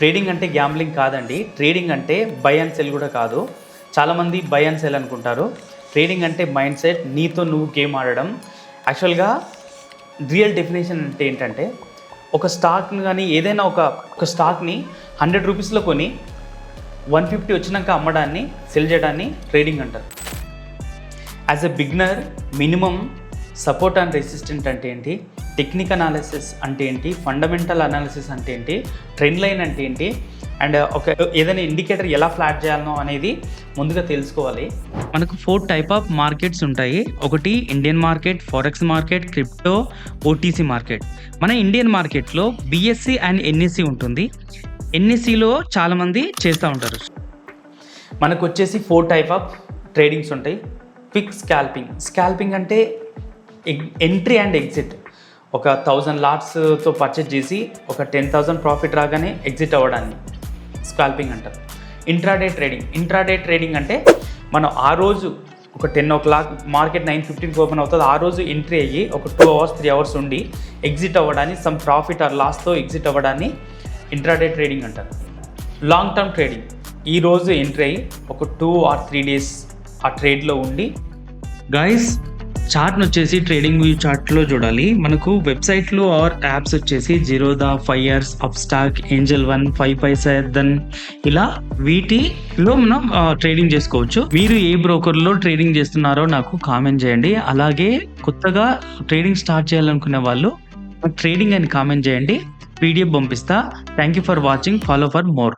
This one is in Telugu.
ట్రేడింగ్ అంటే గ్యాంబ్లింగ్ కాదండి. ట్రేడింగ్ అంటే బై అండ్ సెల్ కూడా కాదు. చాలామంది బై అండ్ సెల్ అనుకుంటారు. ట్రేడింగ్ అంటే మైండ్ సెట్, నీతో నువ్వు గేమ్ ఆడడం. యాక్చువల్గా రియల్ డెఫినేషన్ అంటే ఏంటంటే, ఒక స్టాక్ని కానీ ఏదైనా ఒక స్టాక్ని 100 రూపీస్లో కొని 150 వచ్చినాక అమ్మడాన్ని, సెల్ చేయడాన్ని ట్రేడింగ్ అంటారు. As a beginner minimum support and resistant అంటే ఏంటి, టెక్నిక్ అనాలిసిస్ అంటే ఏంటి, ఫండమెంటల్ అనాలిసిస్ అంటే ఏంటి, ట్రెండ్ లైన్ అంటే ఏంటి, అండ్ ఏదైనా ఇండికేటర్ ఎలా ఫ్లాట్ చేయాలనో అనేది ముందుగా తెలుసుకోవాలి. మనకు 4 టైప్ ఆఫ్ మార్కెట్స్ ఉంటాయి. ఒకటి Indian market, forex market, crypto, OTC market. మన ఇండియన్ మార్కెట్లో బిఎస్సి అండ్ ఎన్ఎస్సి ఉంటుంది. ఎన్ఎస్సిలో చాలామంది చేస్తూ ఉంటారు. మనకు వచ్చేసి 4 టైప్ ఆఫ్ ట్రేడింగ్స్ ఉంటాయి. క్విక్ స్కాల్పింగ్ అంటే ఎంట్రీ అండ్ ఎగ్జిట్. ఒక 1000 లాట్స్తో పర్చేజ్ చేసి ఒక 10,000 ప్రాఫిట్ రాగానే ఎగ్జిట్ అవ్వడాన్ని స్కాల్పింగ్ అంటారు. ఇంట్రాడే ట్రేడింగ్ అంటే మనం ఆ రోజు ఒక 10 o'clock మార్కెట్ 9:15కి ఓపెన్ అవుతుంది, ఆ రోజు ఎంట్రీ అయ్యి ఒక 2 hours 3 hours ఉండి ఎగ్జిట్ అవ్వడాన్ని, సమ్ ప్రాఫిట్ ఆర్ లాస్తో ఎగ్జిట్ అవ్వడాన్ని ఇంట్రాడే ట్రేడింగ్ అంటారు. లాంగ్ టర్మ్ ట్రేడింగ్, ఈ రోజు ఎంట్రీ అయ్యి ఒక 2 or 3 days ఆ ట్రేడ్లో ఉండి. గైస్, చార్ట్ను వచ్చేసి ట్రేడింగ్ వ్యూ చార్ట్లో చూడాలి. మనకు వెబ్సైట్లు ఆర్ యాప్స్ వచ్చేసి Zerodha, 5 years, Upstox, Angel One, 5 paisa, then ఇలా వీటిలో మనం ట్రేడింగ్ చేసుకోవచ్చు. మీరు ఏ బ్రోకర్లో ట్రేడింగ్ చేస్తున్నారో నాకు కామెంట్ చేయండి. అలాగే కొత్తగా ట్రేడింగ్ స్టార్ట్ చేయాలనుకునే వాళ్ళు ట్రేడింగ్ అని కామెంట్ చేయండి. PDF పంపిస్తా. Thank you for watching. Follow for more.